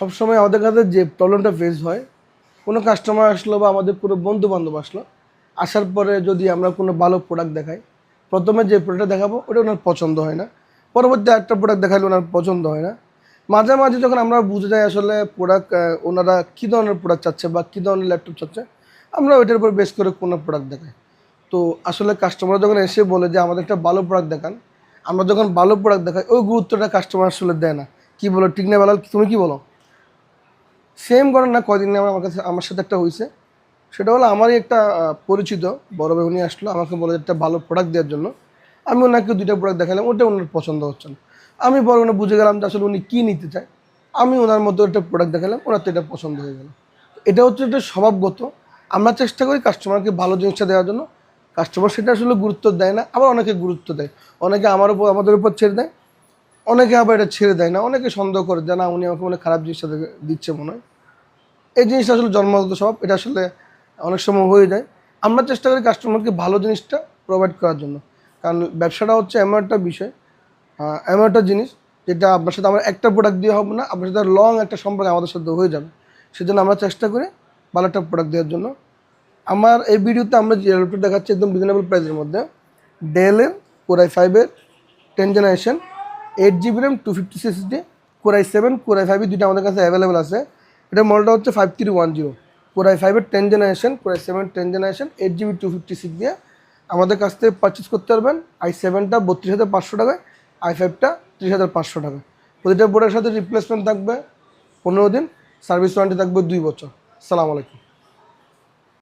সবসময় আমাদের কাছে যে প্রবলেমটা ফেস হয়, কোনো কাস্টমার আসলো বা আমাদের কোনো বন্ধু বান্ধব আসলো, আসার পরে যদি আমরা কোনো ভালো প্রোডাক্ট দেখাই, প্রথমে যে প্রোডাক্টটা দেখাবো ওটা ওনার পছন্দ হয় না, পরবর্তী একটা প্রোডাক্ট দেখালে ওনার পছন্দ হয় না। মাঝে মাঝে যখন আমরা বুঝে যাই আসলে প্রোডাক্ট ওনারা কী ধরনের প্রোডাক্ট চাচ্ছে বা কী ধরনের ল্যাপটপ চাচ্ছে, আমরা ওইটার উপর বেস করে কোনো প্রোডাক্ট দেখাই। তো আসলে কাস্টমার যখন এসে বলে যে আমাদের একটা ভালো প্রোডাক্ট দেখান, আমরা যখন ভালো প্রোডাক্ট দেখাই ওই গুরুত্বটা কাস্টমার আসলে দেয় না। কী বলো, ঠিক না বেলাল, তুমি কী বলো? সেম ঘটনা কয়দিন আগে আমার সাথে একটা হয়েছে। সেটা হলো আমারই একটা পরিচিত বড় ভাই, উনি আসলো আমাকে বলে একটা ভালো প্রোডাক্ট দেওয়ার জন্য। আমি ওনাকে 2টা প্রোডাক্ট দেখালাম, ওটা ওনার পছন্দ হচ্ছে না। আমি পরে বুঝে গেলাম যে আসলে উনি কী নিতে চায়। আমি ওনার মতো একটা প্রোডাক্ট দেখালাম, ওনার তো এটা পছন্দ হয়ে গেল। এটা হচ্ছে একটা স্বভাবগত। আমরা চেষ্টা করি কাস্টমারকে ভালো জিনিসটা দেওয়ার জন্য। কাস্টমার সেটা আসলে গুরুত্ব দেয় না, আবার অনেকে গুরুত্ব দেয়। অনেকে আমাদের উপর ছেড়ে দেয়, অনেকে আবার এটা ছেড়ে দেয় না, অনেকে সন্দেহ করে যে না উনি আমাকে মনে খারাপ জিনিসটা দিচ্ছে মনে হয়। এই জিনিসটা আসলে জন্মগত স্বভাব, এটা আসলে অনেক সময় হয়ে যায়। আমরা চেষ্টা করি কাস্টমারকে ভালো জিনিসটা প্রোভাইড করার জন্য। কারণ ব্যবসাটা হচ্ছে এমন একটা বিষয়, এমন একটা জিনিস যেটা আপনার সাথে আমার একটা প্রোডাক্ট দিয়ে হবে না, আপনার সাথে লং একটা সম্পর্ক আমাদের সাথে হয়ে যাবে। সেজন্য আমরা চেষ্টা করি ভালো একটা প্রোডাক্ট দেওয়ার জন্য। আমার এই ভিডিওতে আমরা যে ল্যাপটপ দেখাচ্ছি একদম রিজনেবল প্রাইসের মধ্যে, ডেলের কোর i5-এর 10th generation, 8 GB RAM, 256 SSD, core i7, core i5 দুইটা আমাদের কাছে অ্যাভেলেবেল আছে। এটার মডেলটা হচ্ছে 5310। কোর i5-এর 10th generation, core i7 10th generation, 8 GB 256 দিয়ে আমাদের কাছ থেকে পারচেস করতে পারবেন। i7টা 32,500 টাকায়, i5টা 30,500 টাকায়। প্রতিটা বোর্ডের সাথে রিপ্লেসমেন্ট থাকবে 15 দিন, সার্ভিস ওয়ারেন্টি থাকবে 2 বছর। আসসালামু আলাইকুম।